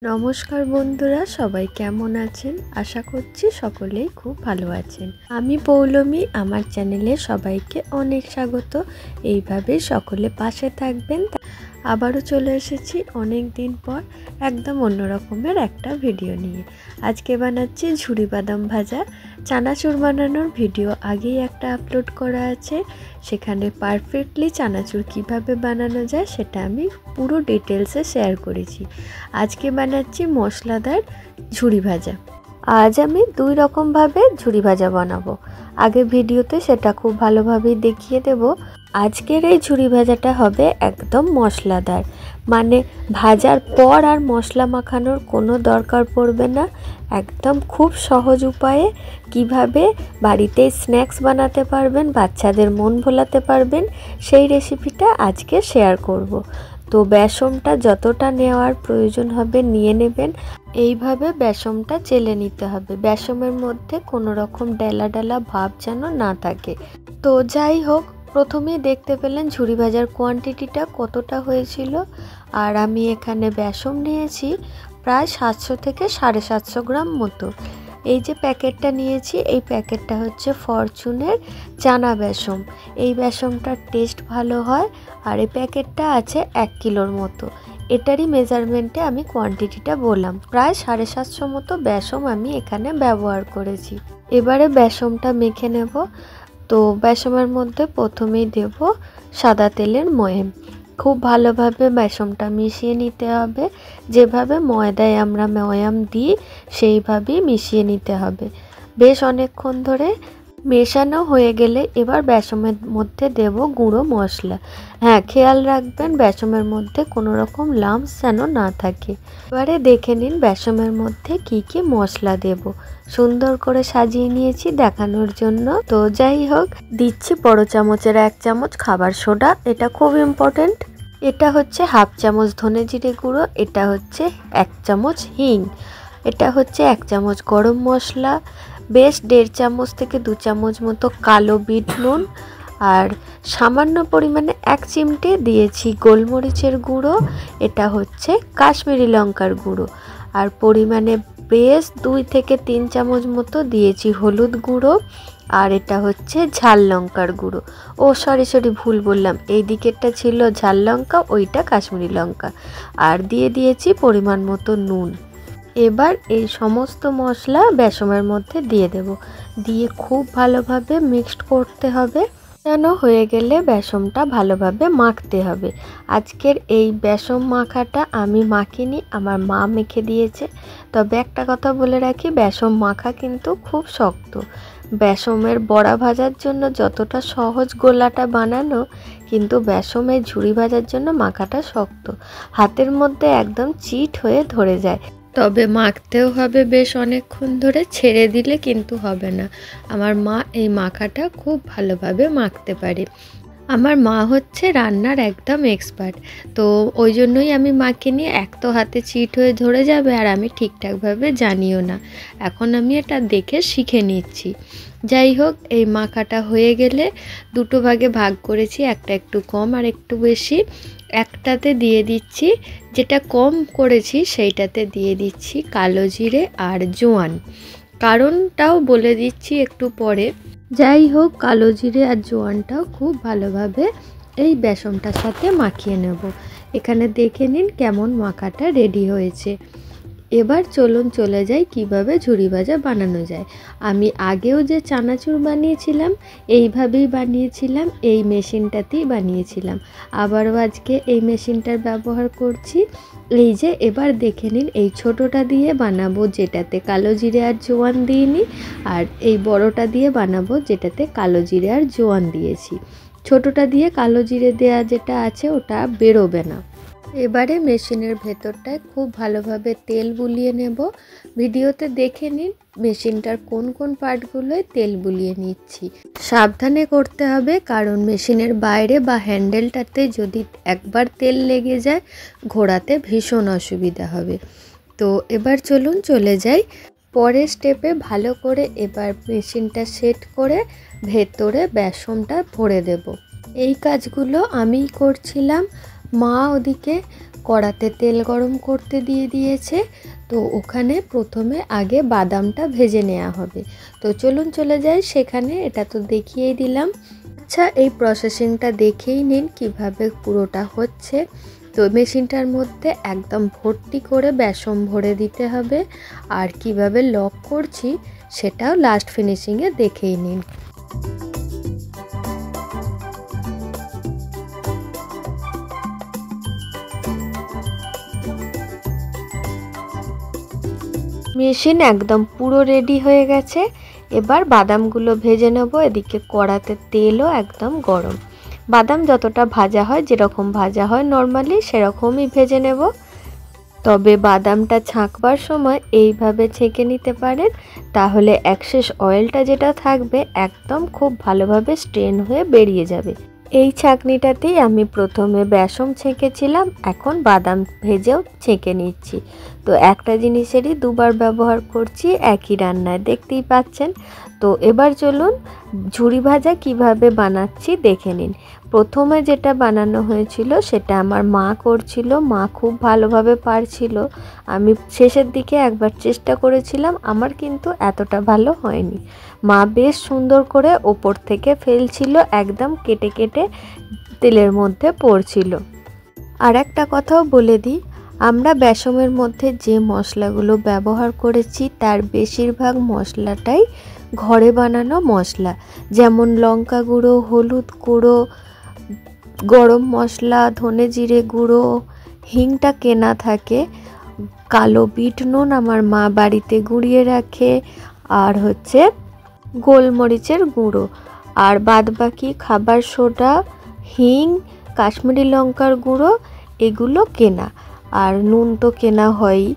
নমস্কার বন্ধুরা, সবাই কেমন আছেন? আশা করছি সকলেই খুব ভালো আছেন। আমি পৌলমী, আমার চ্যানেলে সবাইকে অনেক স্বাগত। এইভাবেই সকলে পাশে থাকবেন। আবারও চলে এসেছি অনেক দিন পর একদম অন্য রকমের একটা ভিডিও নিয়ে। আজকে বানাচ্ছি ঝুরি বাদাম ভাজা। চানাচুর বানানোর ভিডিও আগেই একটা আপলোড করা আছে, সেখানে পারফেক্টলি চানাচুর কিভাবে বানানো যায় সেটা আমি পুরো ডিটেলসে শেয়ার করেছি। আজকে বানাচ্ছি মশলাদার ঝুরি ভাজা। আজ আমি দুই রকমভাবে ঝুরি ভাজা বানাবো, আগে ভিডিওতে সেটা খুব ভালোভাবেই দেখিয়ে দেব। আজকের এই ঝুরি ভাজাটা হবে একদম মশলাদার, মানে ভাজার পর আর মশলা মাখানোর কোনো দরকার পড়বে না। একদম খুব সহজ উপায়ে কিভাবে বাড়িতে স্ন্যাক্স বানাতে পারবেন, বাচ্চাদের মন ভোলাতে পারবেন, সেই রেসিপিটা আজকে শেয়ার করব। তো বেসনটা যতটা নেওয়ার প্রয়োজন হবে নিয়ে নেবেন। এইভাবে বেসনটা চেলে নিতে হবে, বেসনের মধ্যে কোনো রকম ডেলা ডেলা ভাব যেন না থাকে। তো যাই হোক, প্রথমেই দেখতে পেলেন ঝুরি ভাজার কোয়ান্টিটিটা কতটা হয়েছিল। আর আমি এখানে বেসন নিয়েছি প্রায় 700 থেকে 750 গ্রাম মতো। এই যে প্যাকেটটা নিয়েছি, এই প্যাকেটটা হচ্ছে ফরচুনের চানা বেসন। এই বেসনটার টেস্ট ভালো হয়। আর এই প্যাকেটটা আছে 1 কিলোর মতো। এটারই মেজারমেন্টে আমি কোয়ান্টিটিটা বললাম, প্রায় 750 মতো বেসন আমি এখানে ব্যবহার করেছি। এবারে বেসনটা মেখে নেব। তো বেসনের মধ্যে প্রথমেই দেব সাদা তেলের ময়াম। খুব ভালোভাবে বেসনটা মিশিয়ে নিতে হবে, যেভাবে ময়দায় আমরা ময়াম দিই সেইভাবেই মিশিয়ে নিতে হবে। বেশ অনেকক্ষণ ধরে মেশানো হয়ে গেলে এবার বেসনের মধ্যে দেব গুঁড়ো মশলা। হ্যাঁ, খেয়াল রাখবেন বেসনের মধ্যে কোনো রকম লাম্পস যেন না থাকে। এবারে দেখে নিন বেসনের মধ্যে কি কি মশলা দেব। সুন্দর করে সাজিয়ে নিয়েছি দেখানোর জন্য। তো যাই হোক, দিচ্ছি বড় চামচের 1 চামচ খাবার সোডা, এটা খুব ইম্পর্টেন্ট। এটা হচ্ছে 1/2 চামচ ধনে জিরে গুঁড়ো, এটা হচ্ছে 1 চামচ হিং, এটা হচ্ছে 1 চামচ গরম মশলা, বেশ 1.5 চামচ থেকে 2 চামচ মতো কালো বিট নুন, আর সামান্য পরিমাণে 1 চিমটে দিয়েছি গোলমরিচের গুঁড়ো, এটা হচ্ছে কাশ্মীরি লঙ্কার গুঁড়ো, আর পরিমাণে বেশ 2 থেকে 3 চামচ মতো দিয়েছি হলুদ গুঁড়ো, আর এটা হচ্ছে ঝাল লঙ্কার গুঁড়ো। ও সরি ভুল বললাম, এই দিকেরটা ছিল ঝাল লঙ্কা, ওইটা কাশ্মীরি লঙ্কা। আর দিয়ে দিয়েছি পরিমাণ মতো নুন। এবার এই সমস্ত মশলা বেসনের মধ্যে দিয়ে দেব, দিয়ে খুব ভালোভাবে মিক্সড করতে হবে। যেন হয়ে গেলে বেসনটা ভালোভাবে মাখতে হবে। আজকের এই বেসন মাখাটা আমি মাখিনি, আমার মা মেখে দিয়েছে। তবে একটা কথা বলে রাখি, বেসন মাখা কিন্তু খুব শক্ত। বেসনের বড়া ভাজার জন্য যতটা সহজ গোলাটা বানানো, কিন্তু বেসনের ঝুরি ভাজার জন্য মাখাটা শক্ত, হাতের মধ্যে একদম চিট হয়ে ধরে যায়। তবে মাখতেও হবে বেশ অনেকক্ষণ ধরে, ছেড়ে দিলে কিন্তু হবে না। আমার মা এই মাখাটা খুব ভালোভাবে মাখতে পারে। আমার মা হচ্ছে রান্নার একদম এক্সপার্ট, তো ওই জন্যই আমি মাখিনি। এক তো হাতে চিট হয়ে ধরে যাবে, আর আমি ঠিকঠাকভাবে জানিও না। এখন আমি এটা দেখে শিখে নিচ্ছি। যাই হোক, এই মাখাটা হয়ে গেলে দুটো ভাগে ভাগ করেছি, একটা একটু কম আর একটু বেশি। একটাতে দিয়ে দিচ্ছি, যেটা কম করেছি সেইটাতে দিয়ে দিচ্ছি কালো জিরে আর জোয়ান। কারণটাও বলে দিচ্ছি একটু পরে। যাই হোক, কালো জিরে আর জোয়ানটাও খুব ভালোভাবে এই বেসনটার সাথে মাখিয়ে নেব। এখানে দেখে নিন কেমন মাখাটা রেডি হয়েছে। এবার চলুন চলে যাই কিভাবে ঝুরি ভাজা বানানো যায়। আমি আগেও যে চানাচুর বানিয়েছিলাম এইভাবেই বানিয়েছিলাম, এই মেশিনটাতেই বানিয়েছিলাম। আবারও আজকে এই মেশিনটার ব্যবহার করছি। এই যে এবার দেখে নিন, এই ছোটোটা দিয়ে বানাবো যেটাতে কালো জিরে আর জোয়ান দিইনি, আর এই বড়টা দিয়ে বানাবো যেটাতে কালো জিরে আর জোয়ান দিয়েছি। ছোটোটা দিয়ে কালো জিরে দেয়া যেটা আছে ওটা বেরোবে না। এবারে মেশিনের ভেতরটায় খুব ভালোভাবে তেল বুলিয়ে নেব। ভিডিওতে দেখে নিন মেশিনটার কোন কোন পার্টগুলোয় তেল বুলিয়ে নিচ্ছি। সাবধানে করতে হবে, কারণ মেশিনের বাইরে বা হ্যান্ডেলটাতে যদি একবার তেল লেগে যায় ঘোরাতে ভীষণ অসুবিধা হবে। তো এবার চলুন চলে যাই পরের স্টেপে। ভালো করে এবার মেশিনটা সেট করে ভেতরে বেসনটা ভরে দেব। এই কাজগুলো আমিই করছিলাম, মা ওদিকে কড়াতে তেল গরম করতে দিয়ে দিয়েছে। তো ওখানে প্রথমে আগে বাদামটা ভেজে নেওয়া হবে। তো চলুন চলে যাই সেখানে, এটা তো দেখিয়েই দিলাম। আচ্ছা, এই প্রসেসিংটা দেখেই নিন কিভাবে পুরোটা হচ্ছে। তো মেশিনটার মধ্যে একদম ভর্তি করে বেসন ভরে দিতে হবে, আর কিভাবে লক করছি সেটাও লাস্ট ফিনিশিংয়ে দেখেই নিন। মেশিন একদম পুরো রেডি হয়ে গেছে। এবার বাদামগুলো ভেজে নেব। এদিকে কড়াতে তেলও একদম গরম। বাদাম যতটা ভাজা হয়, যেরকম ভাজা হয় নর্মালি, সেরকমই ভেজে নেব। তবে বাদামটা ছাঁকবার সময় এইভাবে ছেঁকে নিতে পারেন, তাহলে এক্সেস অয়েলটা যেটা থাকবে একদম খুব ভালোভাবে স্ট্রেন হয়ে বেরিয়ে যাবে। এই ছাঁকনিটাতেই আমি প্রথমে বেসন ছেঁকেছিলাম, এখন বাদাম ভেজেও ছেঁকে নিচ্ছি। তো একটা জিনিসেরই দুবার ব্যবহার করছি একই রান্নায়, দেখতেই পাচ্ছেন। তো এবার চলুন ঝুরি ভাজা কিভাবে বানাচ্ছি দেখে নিন। প্রথমে যেটা বানানো হয়েছিল সেটা আমার মা করছিল, মা খুব ভালোভাবে পারছিল। আমি শেষের দিকে একবার চেষ্টা করেছিলাম, আমার কিন্তু এতটা ভালো হয়নি। মা বেশ সুন্দর করে ওপর থেকে ফেলছিল, একদম কেটে কেটে তেলের মধ্যে পড়ছিল। আর একটা কথাও বলে দিই, আমরা বেসনের মধ্যে যে মশলাগুলো ব্যবহার করেছি তার বেশিরভাগ মশলাটাই ঘরে বানানো মশলা, যেমন লঙ্কা গুঁড়ো, হলুদ গুঁড়ো, গরম মশলা, ধনে জিরে গুঁড়ো, হিংটা কেনা থাকে, কালো বিট নুন আমার মা বাড়িতে গুঁড়িয়ে রাখে, আর হচ্ছে গোলমরিচের গুঁড়ো, আর বাদবাকি খাবার সোডা, হিং, কাশ্মীরি লঙ্কার গুঁড়ো এগুলো কেনা, আর নুন তো কেনা হয়ই।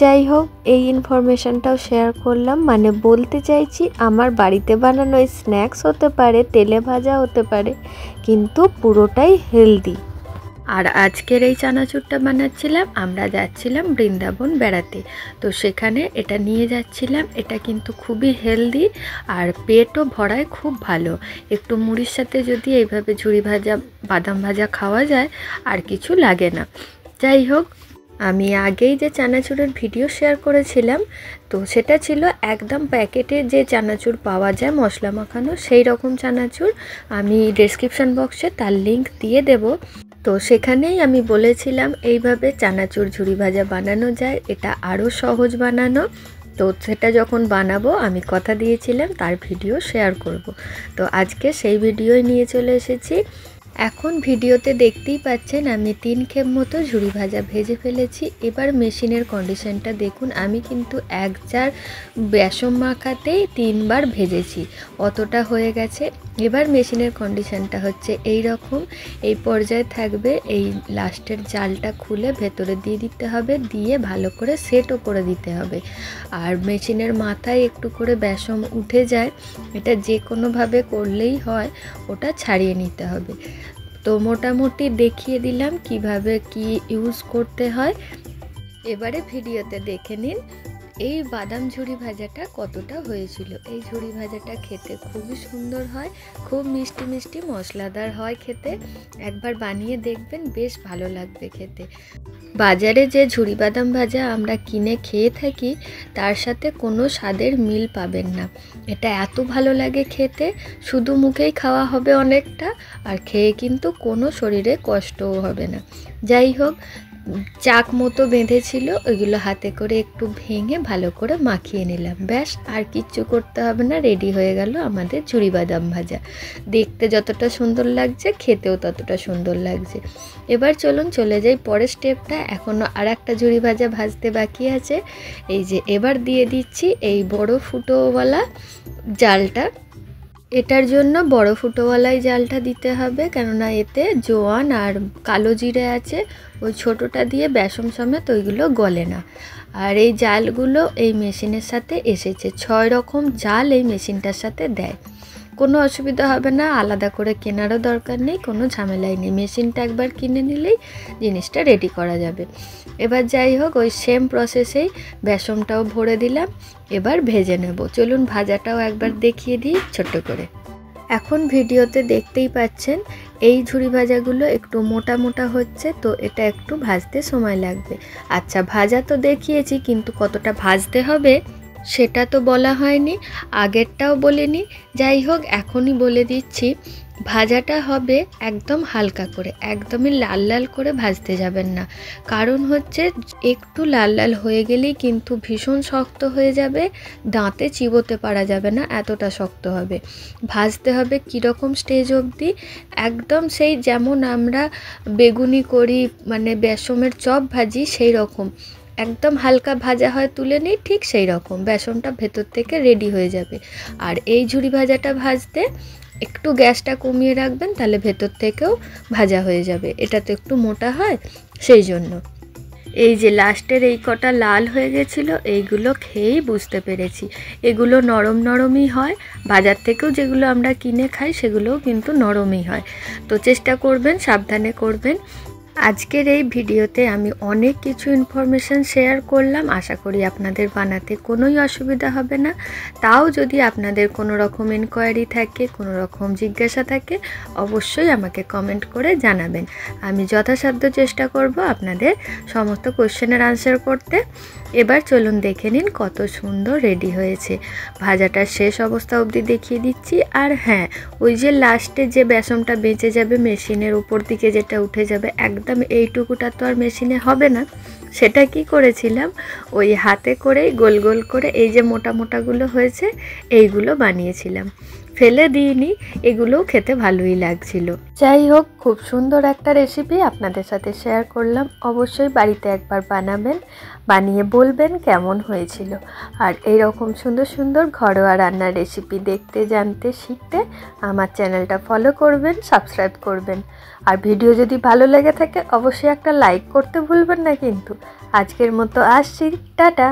যাই হোক, এই ইনফরমেশনটাও শেয়ার করলাম, মানে বলতে চাইছি আমার বাড়িতে বানানো এই স্ন্যাক্স হতে পারে, তেলে ভাজা হতে পারে, কিন্তু পুরোটাই হেলদি। আর আজকের এই চানাচুরটা বানাচ্ছিলাম, আমরা যাচ্ছিলাম বৃন্দাবন বেড়াতে, তো সেখানে এটা নিয়ে যাচ্ছিলাম। এটা কিন্তু খুবই হেলদি আর পেটও ভরায় খুব ভালো। একটু মুড়ির সাথে যদি এইভাবে ঝুরি ভাজা বাদাম ভাজা খাওয়া যায় আর কিছু লাগে না। যাই হোক, আমি আগেই যে চানাচুরের ভিডিও শেয়ার করেছিলাম, তো সেটা ছিল একদম প্যাকেটে যে চানাচুর পাওয়া যায় মশলা মাখানো, সেই রকম চানাচুর। আমি ডেসক্রিপশন বক্সে তার লিংক দিয়ে দেব। তো সেখানেই আমি বলেছিলাম এইভাবে চানাচুর ঝুরি ভাজা বানানো যায়, এটা আরও সহজ বানানো। তো সেটা যখন বানাবো আমি কথা দিয়েছিলাম তার ভিডিও শেয়ার করব। তো আজকে সেই ভিডিওই নিয়ে চলে এসেছি। এখন ভিডিওতে দেখতেই পাচ্ছেন আমি 3 খেপ মতো ঝুরি ভাজা ভেজে ফেলেছি। এবার মেশিনের কন্ডিশনটা দেখুন, আমি কিন্তু 1 জার বেসন মাখাতেই 3 বার ভেজেছি, অতটা হয়ে গেছে। এবার মেশিনের কন্ডিশনটা হচ্ছে এই রকম, এই পর্যায়ে থাকবে। এই লাস্টের জালটা খুলে ভেতরে দিয়ে দিতে হবে, দিয়ে ভালো করে সেটও করে দিতে হবে। আর মেশিনের মাথায় একটু করে বেসন উঠে যায়, এটা যে কোনোভাবে করলেই হয়, ওটা ছাড়িয়ে নিতে হবে। তো মোটামুটি দেখিয়ে দিলাম কিভাবে কি ইউজ করতে হয়। এবারে ভিডিওতে দেখে নিন এই বাদাম ঝুরি ভাজাটা কতটা হয়েছিল। এই ঝুরি ভাজাটা খেতে খুবই সুন্দর হয়, খুব মিষ্টি মিষ্টি মশলাদার হয় খেতে। একবার বানিয়ে দেখবেন, বেশ ভালো লাগবে খেতে। বাজারে যে ঝুরি বাদাম ভাজা আমরা কিনে খেয়ে থাকি তার সাথে কোনো স্বাদের মিল পাবেন না। এটা এত ভালো লাগে খেতে, শুধু মুখেই খাওয়া হবে অনেকটা, আর খেয়ে কিন্তু কোনো শরীরে কষ্টও হবে না। যাই হোক, চাক মতো বেঁধেছিল, ওইগুলো হাতে করে একটু ভেঙে ভালো করে মাখিয়ে নিলাম, ব্যাস আর কিচ্ছু করতে হবে না। রেডি হয়ে গেল আমাদের ঝুরি বাদাম ভাজা। দেখতে যতটা সুন্দর লাগছে, খেতেও ততটা সুন্দর লাগছে। এবার চলুন চলে যাই পরের স্টেপটা। এখনও আর একটা ঝুরি ভাজা ভাজতে বাকি আছে। এই যে এবার দিয়ে দিচ্ছি এই বড় ফুটোওয়ালা জালটা। এটার জন্য বড় ফুটোওয়ালাই জালটা দিতে হবে, কেননা এতে জোয়ান আর কালো জিরে আছে। ওই ছোটোটা দিয়ে বেসন সমেত ওইগুলো গলে না। আর এই জালগুলো এই মেশিনের সাথে এসেছে, 6 রকম জাল এই মেশিনটার সাথে দেয়। কোনো অসুবিধা হবে না, আলাদা করে কেনারও দরকার নেই, কোনো ঝামেলাই নেই। মেশিনটা একবার কিনে নিলেই জিনিসটা রেডি করা যাবে। এবার যাই হোক, ওই সেম প্রসেসেই বেসনটাও ভরে দিলাম। এবার ভেজে নেব। চলুন ভাজাটাও একবার দেখিয়ে দিই ছোট্ট করে। এখন ভিডিওতে দেখতেই পাচ্ছেন এই ঝুরি ভাজাগুলো একটু মোটা মোটা হচ্ছে, তো এটা একটু ভাজতে সময় লাগবে। আচ্ছা, ভাজা তো দেখিয়েছি, কিন্তু কতটা ভাজতে হবে সেটা তো বলা হয়নি, আগেরটাও বলিনি। যাই হোক, এখনই বলে দিচ্ছি, ভাজাটা হবে একদম হালকা করে, একদমই লাল লাল করে ভাজতে যাবেন না। কারণ হচ্ছে একটু লাল লাল হয়ে গেলেই কিন্তু ভীষণ শক্ত হয়ে যাবে, দাঁতে চিবোতে পারা যাবে না, এতটা শক্ত হবে। ভাজতে হবে কীরকম স্টেজ অবধি, একদম সেই যেমন আমরা বেগুনি করি, মানে বেসমের চপ ভাজি, সেই রকম একদম হালকা ভাজা হয় তুলে নিই, ঠিক সেই রকম বেসনটা ভেতর থেকে রেডি হয়ে যাবে। আর এই ঝুরি ভাজাটা ভাজতে একটু গ্যাসটা কমিয়ে রাখবেন, তাহলে ভেতর থেকেও ভাজা হয়ে যাবে। এটা তো একটু মোটা হয়, সেই জন্য। এই যে লাস্টের এই কটা লাল হয়ে গেছিলো, এইগুলো খেয়েই বুঝতে পেরেছি এগুলো নরম নরমই হয়। বাজার থেকেও যেগুলো আমরা কিনে খাই সেগুলোও কিন্তু নরমই হয়। তো চেষ্টা করবেন, সাবধানে করবেন। আজকের এই ভিডিওতে আমি অনেক কিছু ইনফরমেশান শেয়ার করলাম, আশা করি আপনাদের বানাতে কোনোই অসুবিধা হবে না। তাও যদি আপনাদের কোনো রকম এনকোয়ারি থাকে, কোনো রকম জিজ্ঞাসা থাকে, অবশ্যই আমাকে কমেন্ট করে জানাবেন। আমি যথাসাধ্য চেষ্টা করব আপনাদের সমস্ত কোশ্চেনের আনসার করতে। এবার চলুন দেখে নিন কত সুন্দর রেডি হয়েছে। ভাজাটার শেষ অবস্থা অবধি দেখিয়ে দিচ্ছি। আর হ্যাঁ, ওই যে লাস্টে যে বেসনটা বেঁচে যাবে মেশিনের উপর দিকে, যেটা উঠে যাবে, একদম এইটুকুটা তো আর মেশিনে হবে না। সেটা কি করেছিলাম, ওই হাতে করেই গোল গোল করে এই যে মোটা মোটাগুলো হয়েছে এইগুলো বানিয়েছিলাম, ফেলে দিইনি। এগুলোও খেতে ভালোই লাগছিল। যাই হোক, খুব সুন্দর একটা রেসিপি আপনাদের সাথে শেয়ার করলাম। অবশ্যই বাড়িতে একবার বানাবেন, বানিয়ে বলবেন কেমন হয়েছিল। আর এই রকম সুন্দর সুন্দর ঘরোয়া রান্নার রেসিপি দেখতে, জানতে, শিখতে আমার চ্যানেলটা ফলো করবেন, সাবস্ক্রাইব করবেন। আর ভিডিও যদি ভালো লেগে থাকে অবশ্যই একটা লাইক করতে ভুলবেন না কিন্তু। আজকের মতো আসছি, টাটা।